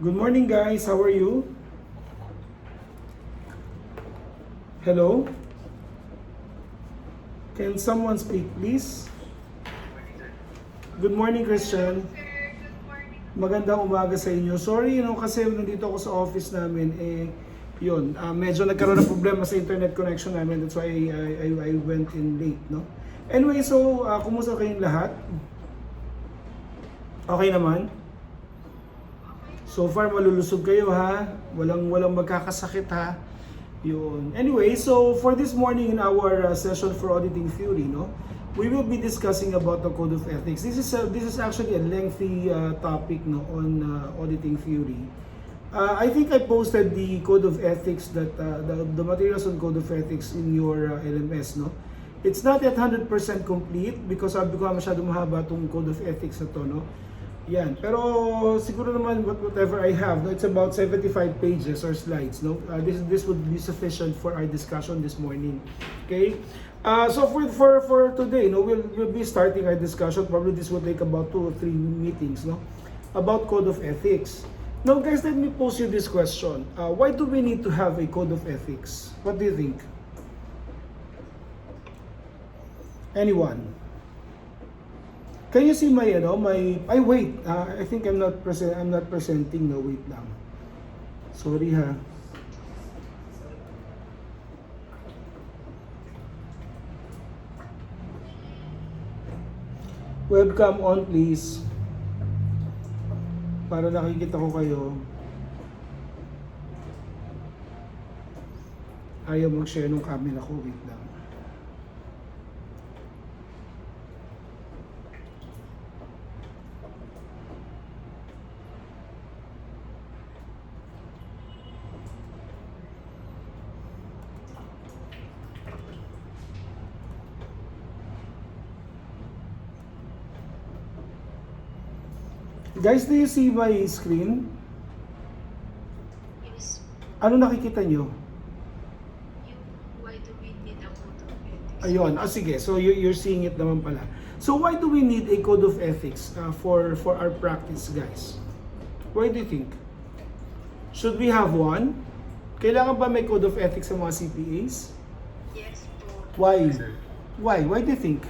Good morning, guys. How are you? Hello? Can someone speak, please? Good morning, Christian. Sir, good morning. Magandang umaga sa inyo. Sorry, kasi nandito ako sa office namin, medyo nagkaroon ng problema sa internet connection namin. That's why I went in late, no? Anyway, so, kumusta kayong lahat? Okay naman? So far, malulusog kayo, ha? Walang magkakasakit, ha? Yun. Anyway, so for this morning in our session for auditing theory, no, we will be discussing about the code of ethics. This is actually a lengthy topic, no, on auditing theory. I think I posted the code of ethics that the materials on code of ethics in your LMS, no. It's not yet 100% complete because sabi ko masyado mahaba tong code of ethics na to, no. Yan. Pero siguro naman whatever I have, no, it's about 75 pages or slides, no. This would be sufficient for our discussion this morning. Okay? So for today, no, we'll be starting our discussion. Probably this will take about 2 or 3 meetings, no, about code of ethics. Now, guys, let me pose you this question. Why do we need to have a code of ethics? What do you think? Anyone? Can you see my wait, I think I'm not presenting, no, wait lang. Sorry, ha. Webcam on, please. Para nakikita ko kayo. Ayaw mag-share ng camera ko, wait lang. Guys, do you see my screen? Yes. Ano nakikita nyo? Yung why do we need a code of ethics? Ayun, sige. So you're seeing it naman pala. So why do we need a code of ethics for our practice, guys? Why do you think? Should we have one? Kailangan ba may code of ethics sa mga CPAs? Yes po. Why? Why do you think?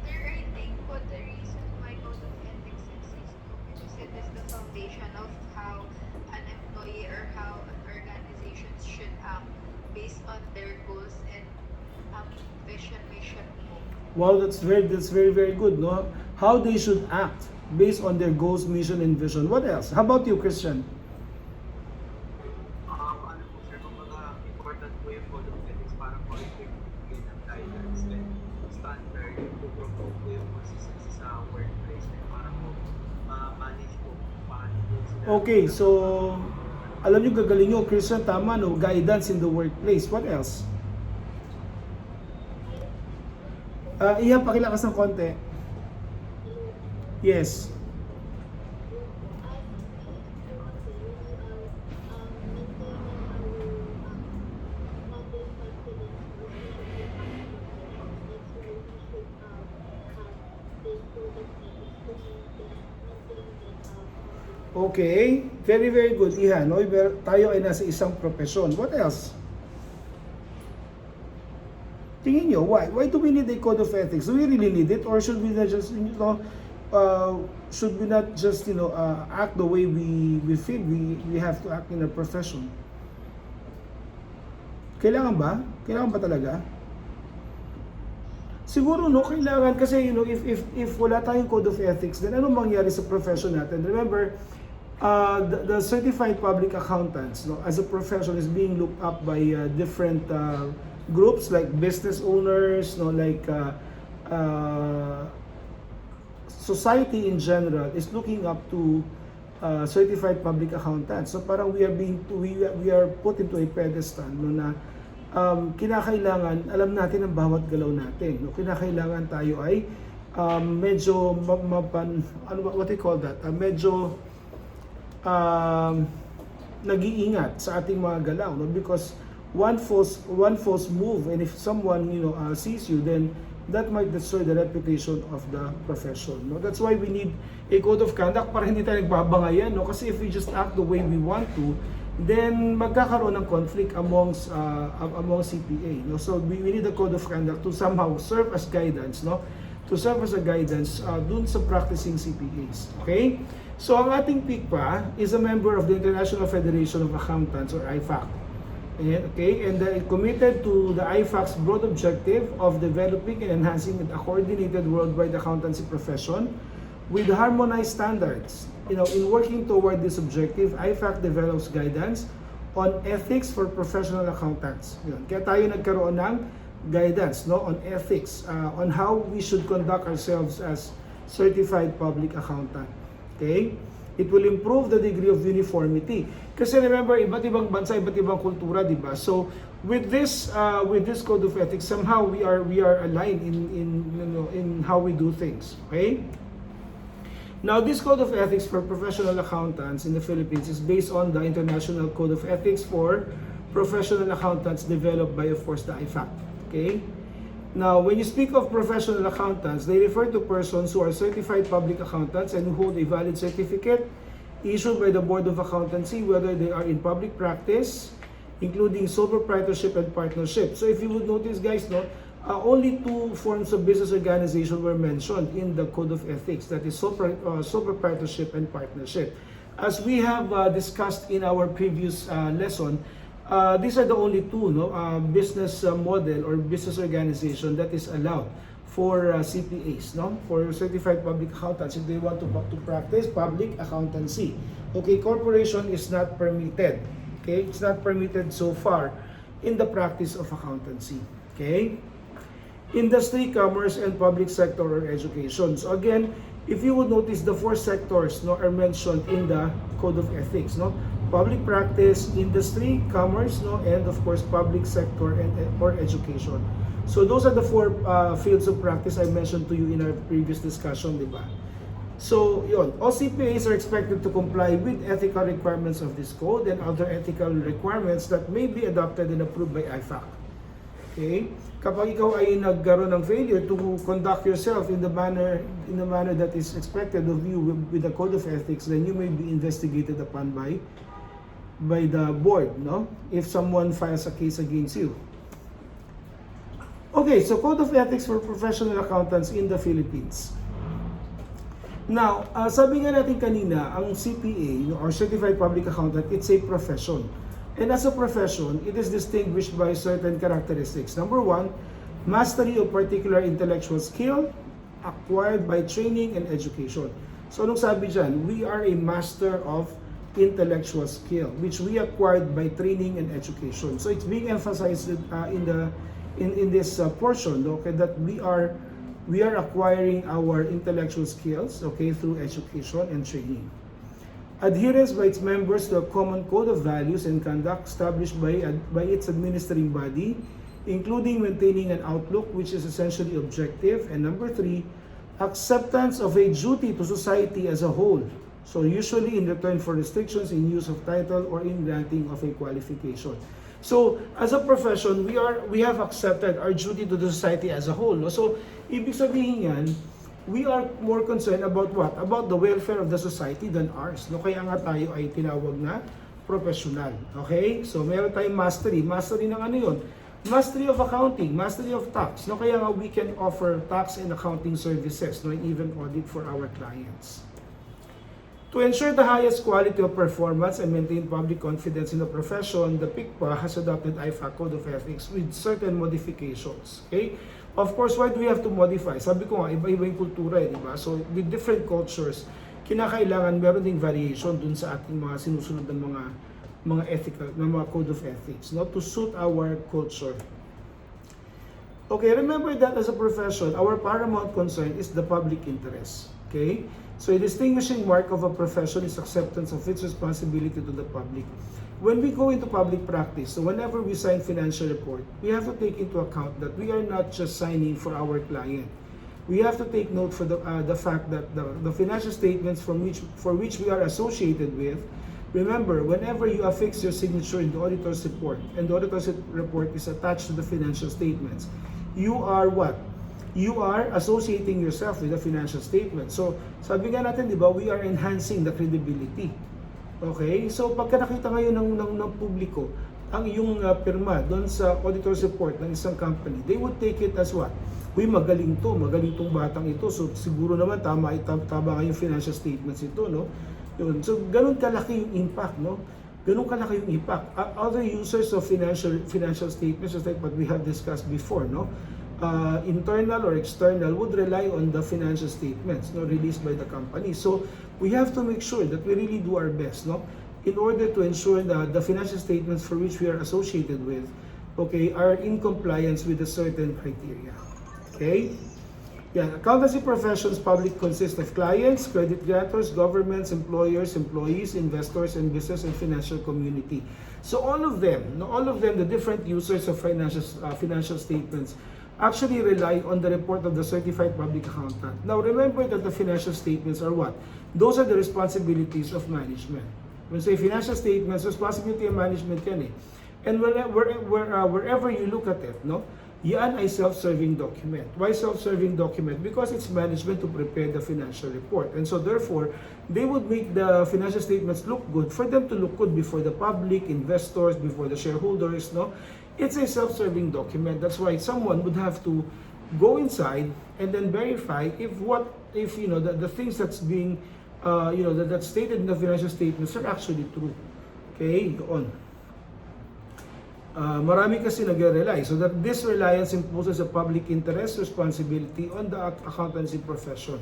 Sir, I think po the reason why code of ethics exists po because it is the foundation of how an employee or how an organization should act based on their goals and vision mission po. Wow, that's very good, no? How they should act based on their goals, mission, and vision. What else? How about you, Christian? Ano po sir, kumbaga important po yung code of ethics para po ito yung bigay ng guidance and standard to promote po yung consistency sa workplace and para po manage po kung paano po sila. Okay, so alam nyo, gagaling nyo, Christian, tama, no? Guidance in the workplace. What else? Iyan, pakilakas ng konti. Yes. Okay, very good. Iyan, no? Tayo ay nasa isang profesyon. What else? Tingin nyo, why do we need a code of ethics? Do we really need it, or should we not just, act the way we feel we have to act in a profession? Kailangan ba? Kailangan ba talaga? Siguro, no, kailangan kasi, if wala tayong code of ethics, then anong mangyari sa profession natin? Remember, the certified public accountants, no, as a profession is being looked up by different groups like business owners, no, like society in general is looking up to certified public accountants. So parang we are put into a pedestal, no, na kinakailangan alam natin ang bawat galaw natin, no. Kinakailangan tayo ay medyo what do you call that? Medyo nag-iingat sa ating mga galaw, no, because one false move, and if someone sees you, then that might destroy the reputation of the profession. No? That's why we need a code of conduct para hindi tayo nagbabangayan. No? Kasi if we just act the way we want to, then magkakaroon ng conflict among CPA. No? So we need a code of conduct to somehow serve as guidance, no? To serve as a guidance dun sa practicing CPAs. Okay? So ang ating PICPA is a member of the International Federation of Accountants or IFAC. And committed to the IFAC's broad objective of developing and enhancing a coordinated worldwide accountancy profession with harmonized standards. In working toward this objective, IFAC develops guidance on ethics for professional accountants. Kaya tayo nagkaroon ng guidance, no, on ethics, on how we should conduct ourselves as certified public accountant. Okay? It will improve the degree of uniformity. Kasi remember, iba't ibang bansa, iba't ibang kultura, di ba? So with this code of ethics, somehow we are aligned in how we do things. Okay? Now, this code of ethics for professional accountants in the Philippines is based on the International Code of Ethics for Professional Accountants developed by, of course, the IFAC. Okay? Now, when you speak of professional accountants, they refer to persons who are certified public accountants and who hold a valid certificate issued by the Board of Accountancy, whether they are in public practice, including sole proprietorship and partnership. So if you would notice, guys, no, only two forms of business organization were mentioned in the Code of Ethics, that is sole proprietorship and partnership. As we have discussed in our previous lesson, these are the only two, no, business model or business organization that is allowed for CPAs, no, for certified public accountants if they want to practice public accountancy. Okay, corporation is not permitted. Okay, it's not permitted so far in the practice of accountancy. Okay, industry, commerce, and public sector or education. So again, if you would notice, the four sectors, no, are mentioned in the Code of Ethics, no. Public practice, industry, commerce, no, and of course public sector or education. So those are the four fields of practice I mentioned to you in our previous discussion, di ba? So yun, all CPAs are expected to comply with ethical requirements of this code and other ethical requirements that may be adopted and approved by IFAC. Okay? Kapag ikaw ay nagkaroon ng failure to conduct yourself in the manner that is expected of you with the Code of Ethics, then you may be investigated upon by the board, no? If someone files a case against you. Okay, so Code of Ethics for Professional Accountants in the Philippines. Now, sabi nga natin kanina, ang CPA, or Certified Public Accountant, it's a profession. And as a profession, it is distinguished by certain characteristics. Number one, mastery of particular intellectual skill acquired by training and education. So anong sabi dyan? We are a master of intellectual skill which we acquired by training and education. So it's being emphasized in this portion, okay, that we are acquiring our intellectual skills, okay, through education and training. Adherence by its members to a common code of values and conduct established by its administering body, including maintaining an outlook which is essentially objective. And number three, acceptance of a duty to society as a whole. So usually in return for restrictions in use of title or in granting of a qualification. So as a profession, we have accepted our duty to the society as a whole. No? So ibig sabihin yan, we are more concerned about what? About the welfare of the society than ours. No? Kaya nga tayo ay tinawag na professional. Okay? So meron tayong mastery. Mastery ng ano yun? Mastery of accounting, mastery of tax. No? Kaya nga we can offer tax and accounting services, no? And even audit for our clients. To ensure the highest quality of performance and maintain public confidence in the profession, the PICPA has adopted IFAC Code of Ethics with certain modifications. Okay? Of course, why do we have to modify? Sabi ko nga, iba-iba yung kultura, di ba? So, with different cultures, kinakailangan meron ding variation dun sa ating mga sinusunod ng mga ethical, ng mga Code of Ethics, no? To suit our culture. Okay, remember that as a profession, our paramount concern is the public interest. Okay? So a distinguishing mark of a profession is acceptance of its responsibility to the public. When we go into public practice, so whenever we sign financial report, we have to take into account that we are not just signing for our client. We have to take note for the fact that the financial statements for which we are associated with, remember, whenever you affix your signature in the auditor's report, and the auditor's report is attached to the financial statements, you are what? you are associating yourself with the financial statement. So, sabi nga natin, di ba, we are enhancing the credibility. Okay? So, pagka nakita ngayon ng publiko, ang iyong pirma doon sa auditor's report ng isang company, they would take it as what? Uy, magaling tong batang ito. So, siguro naman tama nga yung financial statements ito, no? Yun. So, ganun kalaki yung impact, no? Ganun kalaki yung impact. Other users of financial statements, just like what we have discussed before, no? Internal or external would rely on the financial statements, no, released by the company. So, we have to make sure that we really do our best, no? In order to ensure that the financial statements for which we are associated with, okay, are in compliance with a certain criteria. Okay? Yeah, accountancy professions public consists of clients, credit grantor, governments, employers, employees, investors, and business and financial community. So all of them, the different users of financial statements, actually rely on the report of the certified public accountant. Now remember that the financial statements are what? Those are the responsibilities of management. When say financial statements, responsibility of management yan eh. And wherever you look at it, no, yan ay self-serving document. Why self-serving document? Because it's management to prepare the financial report. And so therefore, they would make the financial statements look good for them to look good before the public, investors, before the shareholders, no? It's a self-serving document. That's why someone would have to go inside and then verify if you know the things that's being that's stated in the financial statements are actually true. Okay, doon. Marami kasi nag-rely. So that this reliance imposes a public interest responsibility on the accountancy profession.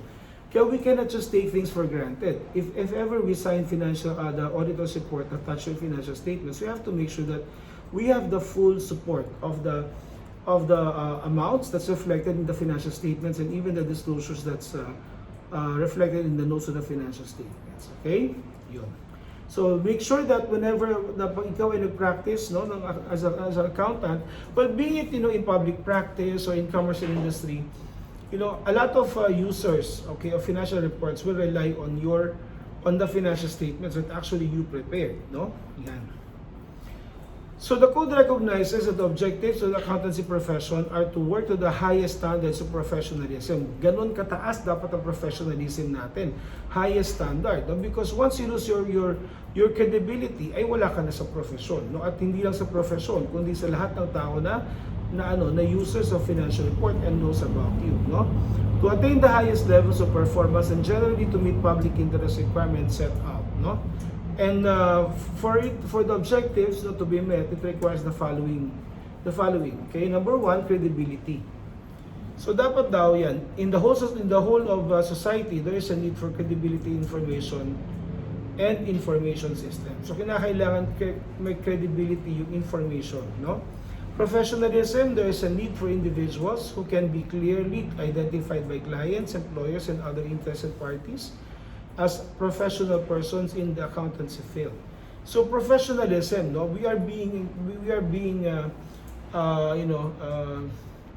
Kaya we cannot just take things for granted. If ever we sign the auditor's report attached to financial statements, we have to make sure that we have the full support of the amounts that's reflected in the financial statements and even the disclosures that's reflected in the notes of the financial statements. Okay? Yun. So make sure that whenever ikaw ay nag-practice, no, as an accountant, well, being it in public practice or in commercial industry, a lot of users, okay, of financial reports will rely on the financial statements that actually you prepared, no? Yan. So the code recognizes that the objectives of the accountancy profession are to work to the highest standards of professionalism. Ganon kataas dapat ang professionalism natin. Highest standard. No? Because once you lose your credibility, ay wala ka na sa profession. No? At hindi lang sa profession, kundi sa lahat ng tao na users of financial report and knows about you. No? To attain the highest levels of performance and generally to meet public interest requirements set out. No? And for the objectives to be met, it requires the following. Okay, number one, credibility. So dapat daw yan in the whole of society, there is a need for credibility information and information system. So kinakailangan may credibility yung information, no? Professionalism, there is a need for individuals who can be clearly identified by clients, employers, and other interested parties as professional persons in the accountancy field. So professionalism, no, we are being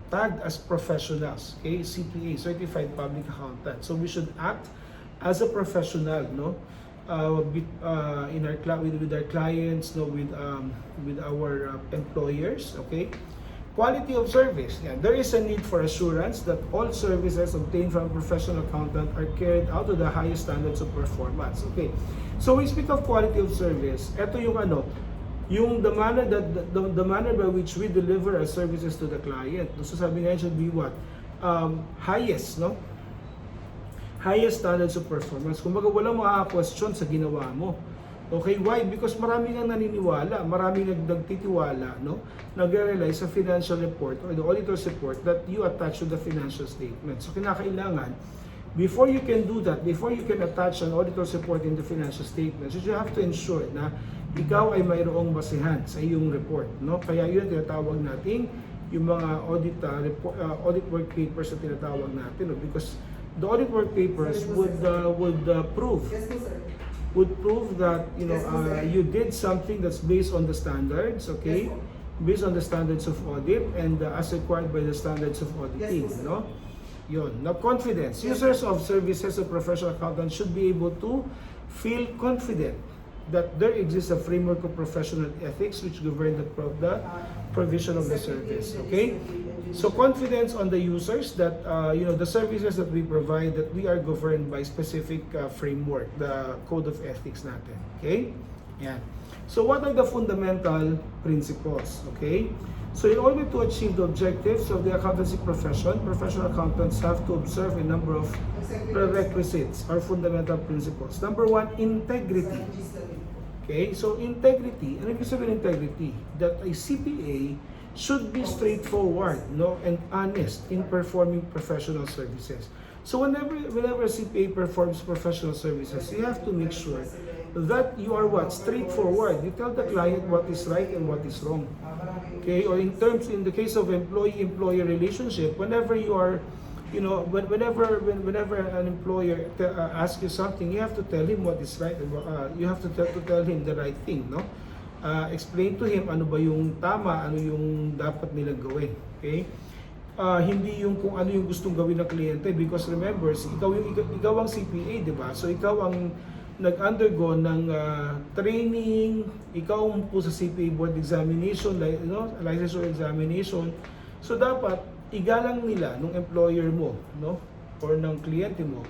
tagged as professionals, okay, CPA, certified public accountant. So we should act as a professional, no, with our clients, no, with our employers, okay. Quality of service. Yeah, there is a need for assurance that all services obtained from a professional accountant are carried out to the highest standards of performance. Okay. So we speak of quality of service. Ito yung the manner by which we deliver our services to the client. So sabi nga should be what? Highest, no? Highest standards of performance. Kumbaga walang makaka-question sa ginawa mo. Okay, why? Because marami nang naniniwala, marami nagtitiwala, no? Nagre-rely sa financial report or the auditor's report that you attach to the financial statement. So kinakailangan, before you can do that, before you can attach an auditor's report in the financial statements, you have to ensure na ikaw ay mayroong basehan sa iyong report, no? Kaya yun tinatawag natin yung mga audit work papers na tinatawag natin, no? Because the audit work papers would prove that you did something that's based on the standards, okay? Based on the standards of audit and as required by the standards of auditing, no? Yun. Now, confidence. Users of services of professional accountants should be able to feel confident that there exists a framework of professional ethics which govern the provision of the service. Okay? So confidence on the users that the services that we provide, that we are governed by specific framework, the code of ethics natin. Okay? Yan. So what are the fundamental principles? Okay? So in order to achieve the objectives of the accountancy profession, professional accountants have to observe a number of prerequisites or fundamental principles. Number one, integrity. Okay, so integrity, ano ibig sabihin integrity? That a CPA should be straightforward, and honest in performing professional services. So whenever a CPA performs professional services, you have to make sure that you are what? Straightforward. You tell the client what is right and what is wrong. Okay, or in the case of employee-employer relationship, whenever you are, whenever an employer asks you something, you have to tell him what is right, and you have to tell him the right thing, no? Explain to him ano ba yung tama, ano yung dapat nilang gawin. Okay? Hindi yung kung ano yung gustong gawin ng kliyente, because remember, ikaw ang CPA, di ba? So ikaw ang nag-undergo ng training, ikaw po sa CPA board examination, licensure examination. So dapat igalang nila nung employer mo, or ng kliyente mo,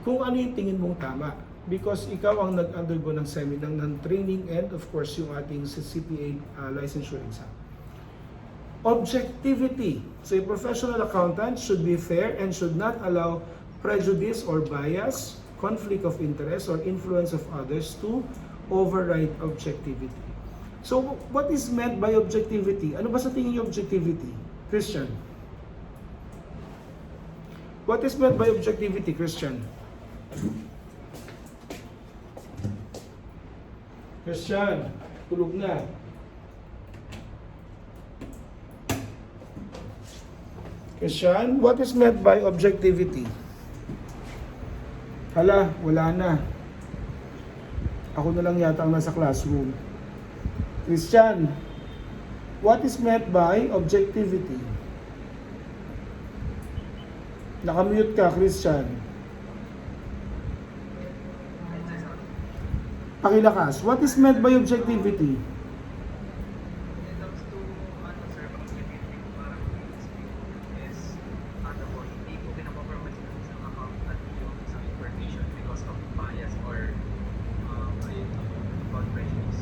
kung ano yung tingin mong tama, because ikaw ang nag-undergo ng seminar, ng training, and of course yung ating CPA licensure exam. Objectivity. So a professional accountant should be fair and should not allow prejudice or bias, conflict of interest, or influence of others to override objectivity. So what is meant by objectivity? Ano ba sa tingin niyo objectivity? Christian? What is meant by objectivity, Christian? Christian, tulog na. Christian, what is meant by objectivity? Hala, wala na. Ako na lang yata ang nasa classroom. Christian, what is meant by objectivity? Nakamute ka, Christian. Pakilakas. What is meant by objectivity? When it comes to sir, objectivity, parang is hindi ko pinapapromise ng isang accountant yung isang information because of bias or about prejudice.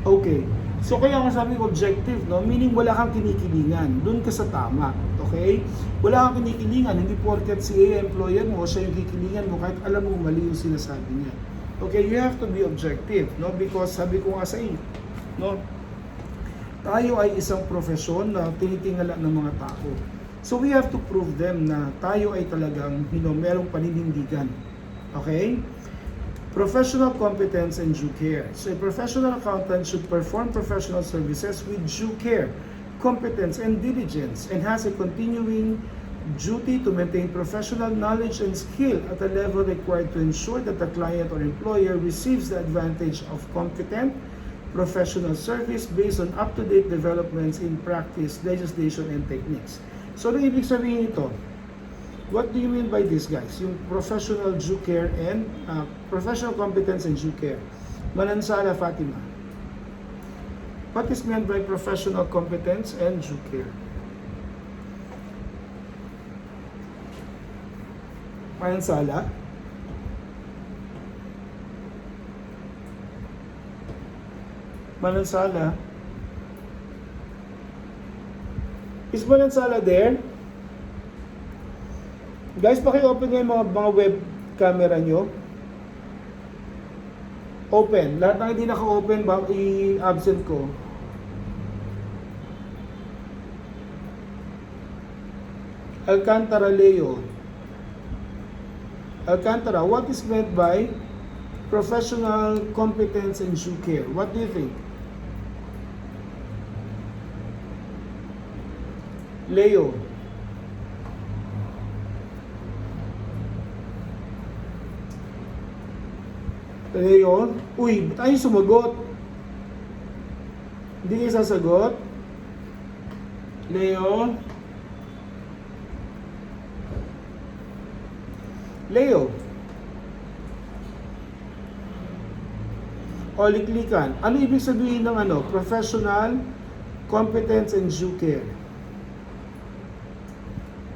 Okay. So kaya nga sabi ko objective, meaning wala kang kinikilingan. Doon ka sa tama. Okay? Wala kang kinikilingan. Hindi porket si employer mo, siya yung kikilingan mo kahit alam mo mali yung sinasabi niya. Okay, you have to be objective, because sabi ko nga sa inyo, tayo ay isang profesyon na tinitingala ng mga tao. So we have to prove them na tayo ay talagang, merong paninindigan. Okay? Professional competence and due care. So a professional accountant should perform professional services with due care, competence, and diligence, and has a continuing duty to maintain professional knowledge and skill at a level required to ensure that the client or employer receives the advantage of competent professional service based on up-to-date developments in practice, legislation, and techniques. So, ano ibig sabihin ito? What do you mean by this, guys? Yung professional due care and professional competence and due care. Manansala Fatima. What is meant by professional competence and due care? Manansala? Manansala? Is Manansala there? Guys, paki-open nga yung mga web camera nyo. Open. Lahat ng hindi naka-open, i-absent ko. Alcantara Leo. Alcantara, what is meant by professional competence and due care? What do you think? Leo. Leo? Uy, ba't ayaw sumagot? Hindi kayo sasagot? Leo? Leo? O liklikan. Ano ibig sabihin ng ano? Professional, competence, and due care.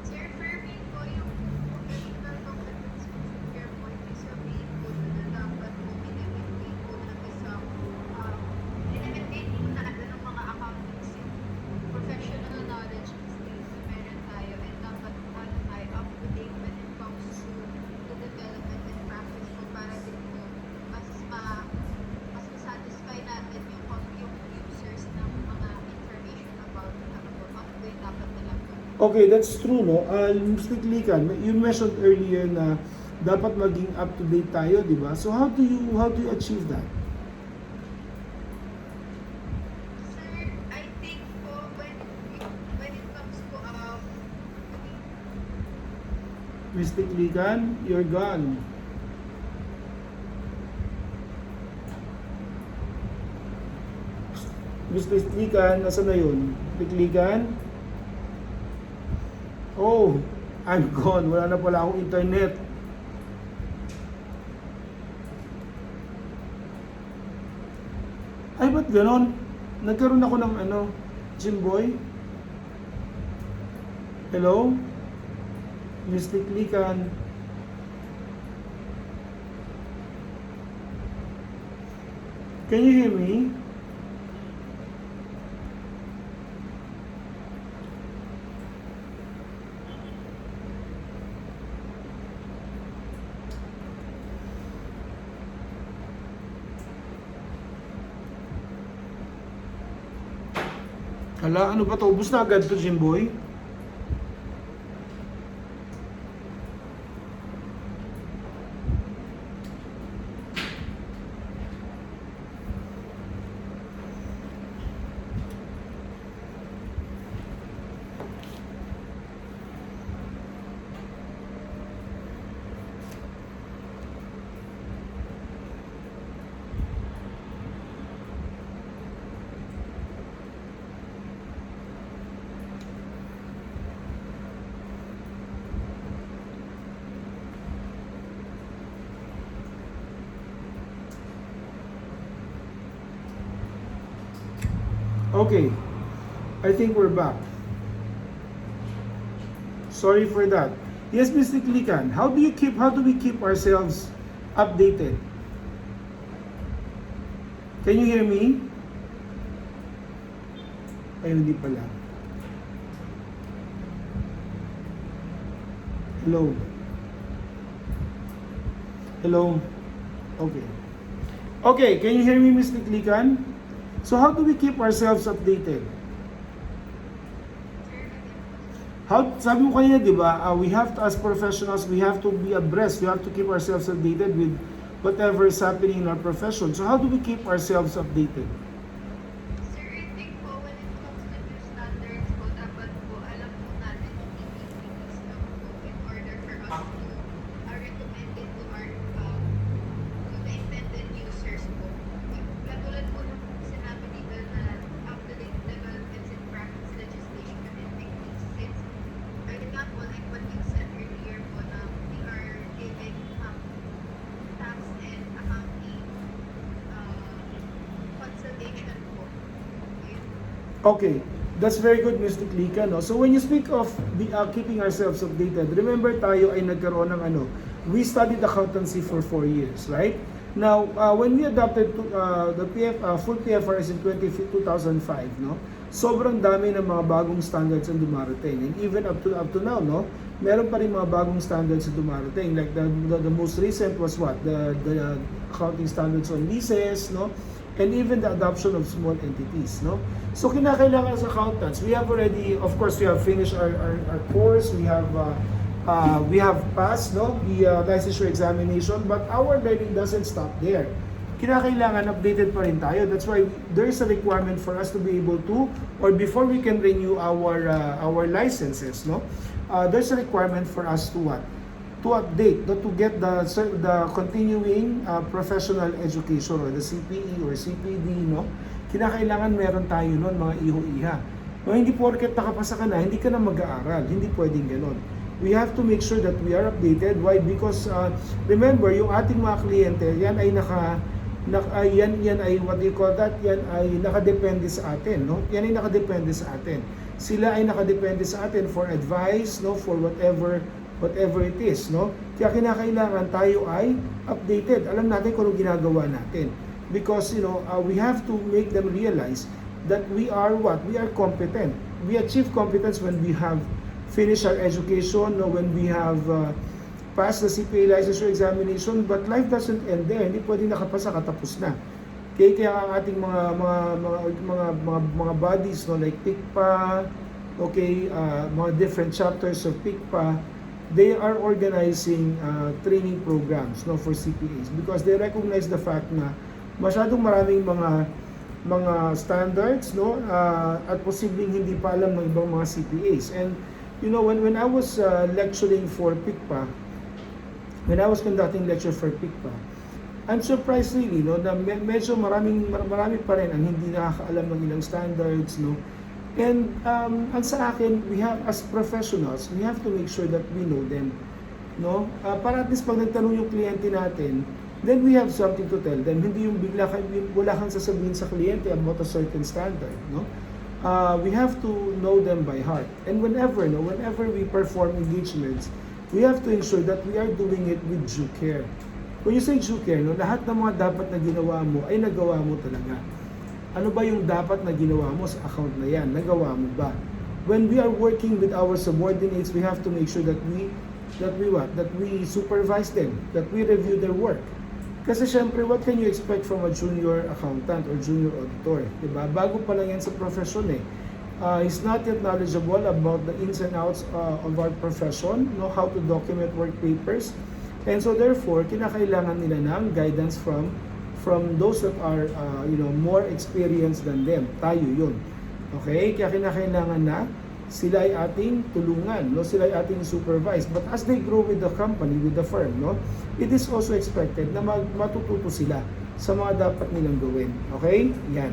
Sir, for me po, yung professional competence and care po, ibig sabihin po na dapat po minimaintain po ng isang, minimaintain po natin ng mga accountants yung professional knowledge and skills na meron tayo, and dapat po tayo up to date when it comes to the development and practice po para din po mas ma-satisfy natin yung users ng mga information about ano po, yung dapat nila po. Okay, that's true, no? Mr. Klikan, you mentioned earlier na dapat maging up to date tayo, di ba? So how do you achieve that? Sir, I think po when it comes to Mr. Klikan, you're gone. Mr. Klikan, nasa na yun? Mr. Klikan? Oh, I'm gone. Wala na pala akong internet. Ay, ba't ganon? Nagkaroon ako ng ano, Jimboy? Hello? Mr. Klikan? Can you hear me? Hala, ano ba to? Ubus na agad to, Jimboy? Okay, I think we're back. Sorry for that. Yes, Mr. Klikan, how do we keep ourselves updated? Can you hear me? Ay, hindi pala. Hello? Hello? Okay. Okay, can you hear me, Mr. Klikan? So how do we keep ourselves updated? Sabi mo kanina, di ba, we have to, as professionals, we have to be abreast, we have to keep ourselves updated with whatever is happening in our profession. So how do we keep ourselves updated? Sir, I think po when it comes to new standards po, dapat po alam po natin yung EPCs na po in order for us to recommend it to our to the intended users po. Katulad po ng sinabi dito na up-to-date developments in practice legislation and techniques. Since, for example, like what you said earlier po na we are giving tax and accounting consultation po. Yun. Okay, that's very good, Mr. Klika, no? So when you speak of keeping ourselves updated, remember tayo ay nagkaroon ng ano, we studied accountancy for 4 years, right? Now, when we adopted the full PFRS in 2005, no? Sobrang dami ng mga bagong standards ang dumarating. And even up to now, no? Meron pa rin mga bagong standards na dumarating. Like the most recent was what? The accounting standards on leases, no? And even the adoption of small entities, no? So kinakailangan as accountants, we have already, of course, we have finished our course, we have passed, no, the licensure examination, but our learning doesn't stop there. Kinakailangan updated pa rin tayo. That's why there is a requirement for us to be able to, or before we can renew our licenses, no, there's a requirement for us to what? To update, to get the continuing professional education or the CPE or CPD, no? Kinakailangan meron tayo nun, mga iho-iha. No, hindi porket nakapasa ka na, hindi ka na mag-aaral. Hindi pwedeng ganon. We have to make sure that we are updated. Why? Because remember, yung ating mga kliyente, yan ay yan ay what do you call that? Yan ay nakadepende sa atin, no? Yan ay nakadepende sa atin. Sila ay nakadepende sa atin for advice, no, for whatever it is, no? Kaya kinakailangan tayo ay updated. Alam natin kung ano ginagawa natin. Because, we have to make them realize that we are what? We are competent. We achieve competence when we have finished our education, no, when we have passed the CPA licensure examination, but life doesn't end there. Hindi pwedeng nakapasa katapos na. Kaya ang ating mga bodies, no, like PICPA, okay, mga different chapters of PICPA, they are organizing training programs, no, for CPAs because they recognize the fact na masyadong maraming mga standards, no, at posibleng hindi pa alam ng ibang mga CPAs. And when I was lecturing for PICPA, when I was conducting lecture for PICPA, I'm surprised really, no, na medyo marami pa rin ang hindi nakakaalam ng ilang standards, no. And ang sa akin, we have, as professionals, we have to make sure that we know them, no. Para at least pag nagtanong yung kliyente natin, then we have something to tell them. Hindi yung wala kang sasabihin sa kliyente about a certain standard, no. We have to know them by heart. And whenever we perform engagements, we have to ensure that we are doing it with due care. When you say due care, no, lahat ng mga dapat na ginawa mo ay nagawa mo talaga. Ano ba yung dapat na ginawa mo sa account na yan? Nagawa mo ba? When we are working with our subordinates, we have to make sure that we supervise them, that we review their work. Kasi syempre, what can you expect from a junior accountant or junior auditor? Diba? Bago pa lang yan sa profession eh. He's not yet knowledgeable about the ins and outs of our profession, know how to document work papers. And so therefore, kinakailangan nila ng guidance from those that are more experienced than them. Tayo yun. Okay? Kaya kinakailangan na sila ay ating tulungan, no? Sila ay ating supervise. But as they grow with the company, with the firm, no, it is also expected na matututo sila sa mga dapat nilang gawin. Okay? Yan.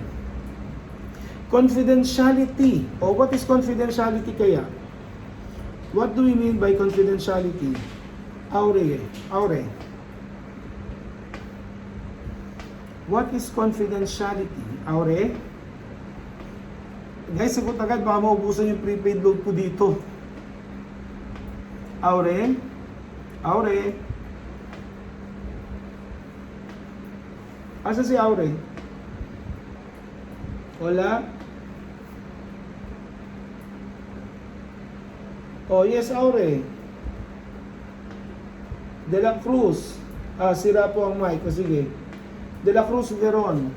Confidentiality. What is confidentiality kaya? What do we mean by confidentiality? Aure. What is confidentiality? Aure? Guys, sagot agad, baka maubusan yung prepaid load ko dito. Aure? Asa si Aure? Wala? Oh, yes, Aure. De la Cruz. Sira po ang mic. O sige. De la Cruz Veron.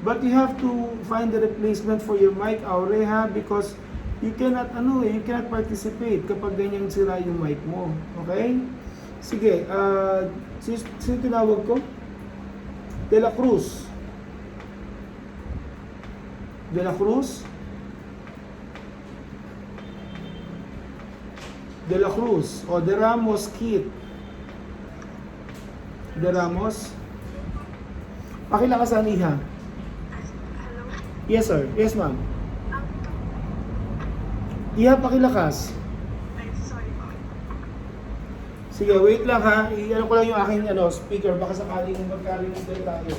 But you have to find the replacement for your mic, Aure, ha? Because you cannot, you cannot participate kapag ganyan sira yung mic mo. Okay? Sige, sino tinawag ko? De la Cruz. De la Cruz? De la Cruz. O, De Ramos Kit. De Ramos. Pakilakasan iha. Yes, sir. Yes, ma'am. Iha, pakilakas. Sorry po. Sige, wait lang ha. I-ano ko lang yung aking speaker. Baka sakaling magkarinig din tayo.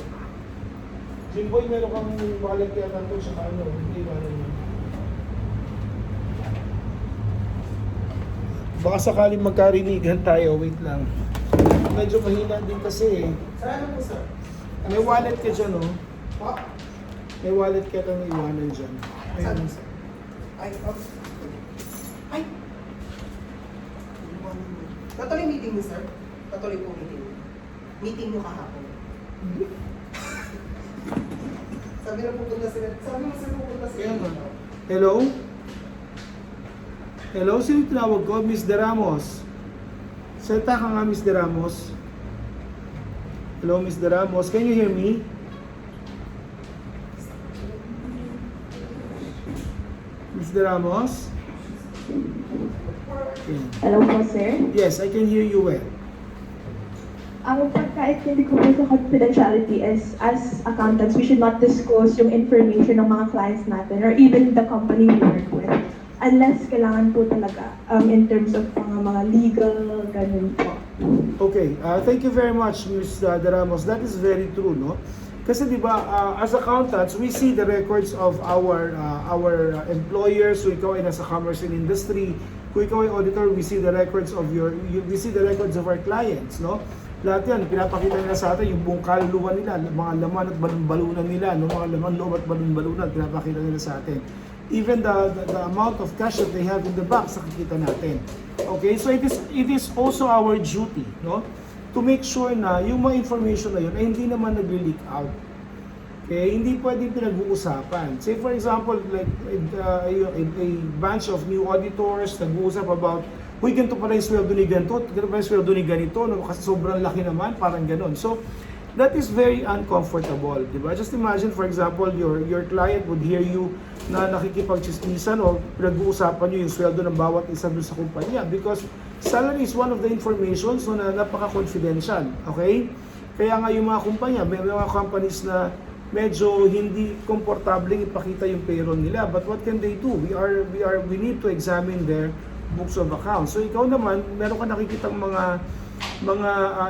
Jimboy, meron kang wallet kaya tanto sa hindi ba naman. Baka sakaling magkarinigan tayo. Wait lang. Medyo mahina din kasi eh. Saan po, sir? May wallet ka dyan, oh. May wallet ka kang iwanan dyan. Saan Ayun. po, sir? Ay! Patuloy meeting niyo, sir? Patuloy po meeting niyo. Meeting niyo kahapon. Sabi na pupunta sila. Sabi mo, sir, pupunta sila. Kaya nga. Hello? Hello? Sino tinawag ko? Miss De Ramos. Salita ka nga, Miss De Ramos. Hello, Miss De Ramos. Can you hear me? Miss De Ramos? Yeah. Hello po, sir. Yes, I can hear you well. Ang pagkaintindi ko po sa confidentiality is, as accountants, we should not disclose yung information ng mga clients natin or even the company we work with. Unless kailangan po talaga in terms of mga legal, ganun po. Okay, thank you very much, Ms. De Ramos. That is very true, no? Kasi di ba, as accountants, we see the records of our employers. So ikaw ay nasa commerce and industry. Kung ikaw ay auditor, we see the records of we see the records of our clients, no? Lahat yan, pinapakita nila sa atin yung buong kaluluwa nila, mga laman at balon-balunan nila, no? Mga laman, loob at balon-balunan, pinapakita nila sa atin. Even the amount of cash that they have in the bank, nakikita natin. Okay, so it is also our duty, no, to make sure na yung mga information na yun ay hindi naman nag-leak out. Okay, hindi pwedeng pinag-uusapan. Say for example, like a bunch of new auditors nag-uusap about, uy, ganito pala yung sweldo ni ganito, ganito pala yung sweldo ni ganito, no? Kasi sobrang laki naman, parang ganon. So, that is very uncomfortable, di ba? Just imagine, for example, your client would hear you na nakikipag-chismisan o pinag-uusapan nyo yung sweldo ng bawat isa doon sa kumpanya because salary is one of the informations na napaka-confidential, okay? Kaya nga yung mga kumpanya, may mga companies na medyo hindi komportableng ipakita yung payroll nila, but what can they do? We need to examine their books of accounts. So ikaw naman, meron ka nakikitang mga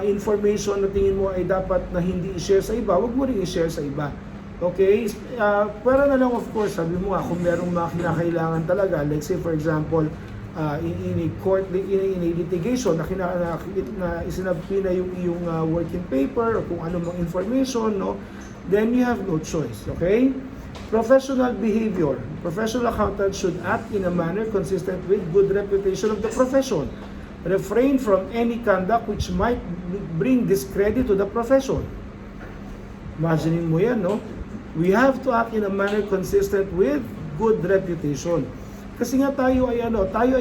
information na tingin mo ay dapat na hindi i-share sa iba, wag mo rin i-share sa iba. Okay? Pero na lang, of course, sabi mo nga, kung merong mga kinakailangan talaga, like say for example, in a court, in a litigation, na isinabpi na yung working paper o kung ano mang information, no? Then you have no choice. Okay? Professional behavior. Professional accountants should act in a manner consistent with good reputation of the profession. Refrain from any conduct which might bring discredit to the profession. Imaginein mo yan, no? We have to act in a manner consistent with good reputation. Kasi nga tayo ay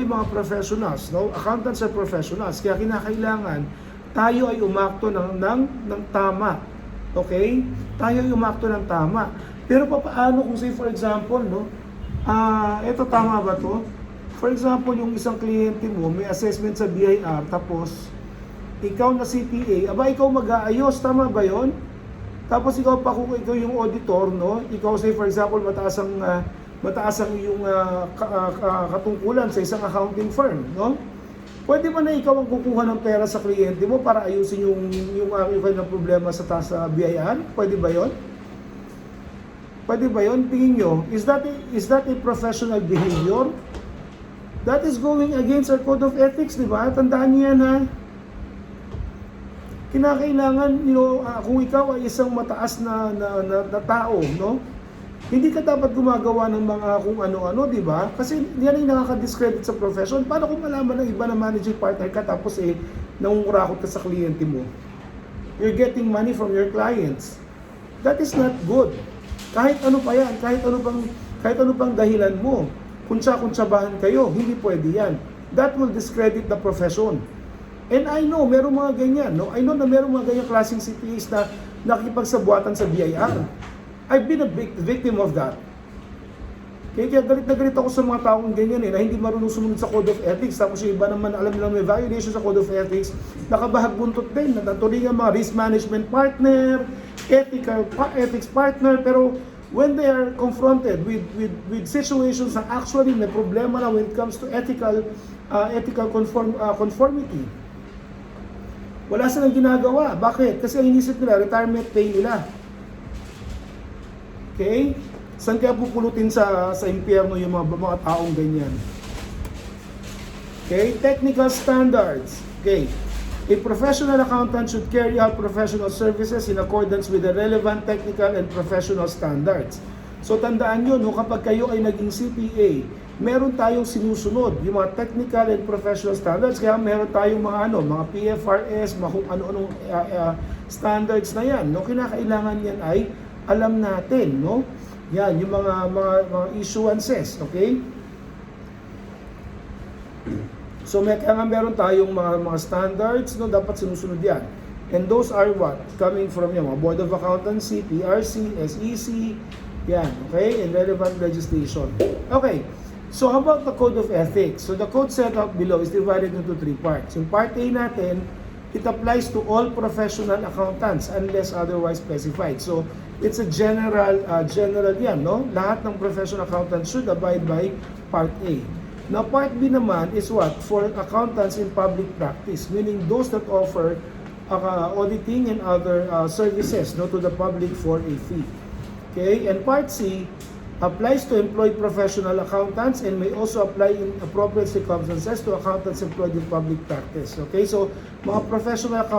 mga professionals, no? Accountants are professionals, kaya kinakailangan tayo ay umakto ng tama. Okay? Tayo ay umakto ng tama. Pero paano kung say for example, no? Ito tama ba to? For example, yung isang kliyente mo, may assessment sa BIR, tapos ikaw na CPA, ikaw mag-aayos, tama ba yon? Tapos ikaw pa kung ikaw yung auditor, no? Ikaw say for example, mataas ang iyong katungkulan sa isang accounting firm, no? Pwede ba na ikaw ang kukuha ng pera sa kliyente mo para ayusin yung kanyang problema sa BIR? Pwede ba yon? Pwede ba yon? Tingin nyo, is that a professional behavior? That is going against our code of ethics, di ba? Tandaan niyo yan, ha? Kinakailangan, kung ikaw ay isang mataas na tao, no? Hindi ka dapat gumagawa ng mga kung ano-ano, di ba? Kasi yan ay nakaka-discredit sa profession. Paano kung malaman ng iba na managing partner ka tapos nangungurakot ka sa kliyente mo? You're getting money from your clients. That is not good. Kahit ano pa yan, kahit ano pang dahilan mo. Kuntsa-kuntsabahan kayo, hindi pwede yan. That will discredit the profession. And I know, meron mga ganyan, no? I know na meron mga ganyang klaseng CPAs na nakikipagsabuatan sa BIR. I've been a victim of that. Kaya galit na galit ako sa mga taong ganyan na hindi marunong sumunod sa Code of Ethics. Tapos yung iba naman alam nila may violation sa Code of Ethics, nakabahag buntot din, natuloy mga risk management partner, ethics partner, pero when they are confronted with situations na actually may problema na when it comes to ethical conformity, wala silang ginagawa. Bakit? Kasi ang inisip nila, retirement pay nila. Okay? Saan kaya pupulutin sa impyerno yung mga taong ganyan? Okay? Technical standards. Okay. A professional accountant should carry out professional services in accordance with the relevant technical and professional standards. So tandaan nyo, no, kapag kayo ay naging CPA, meron tayong sinusunod, yung mga technical and professional standards. Kaya meron tayong mga PFRS, mga kung ano-anong standards na yan. No? Kinakailangan yan ay alam natin, no? Yan, yung mga issuances, okay? So kaya nga meron tayong mga standards, no, dapat sinusunod yan. And those are what? Coming from yung mga Board of Accountancy, PRC, SEC, yan, okay? And relevant legislation. Okay, so how about the Code of Ethics? So the code set out below is divided into 3 parts. Yung part A natin, it applies to all professional accountants unless otherwise specified. So it's a general yan, no? Lahat ng professional accountants should abide by part A. Now, part B naman is what? For accountants in public practice, meaning those that offer auditing and other services to the public for a fee. Okay, and part C applies to employed professional accountants and may also apply in appropriate circumstances to accountants employed in public practice. Okay, so mga professional accountants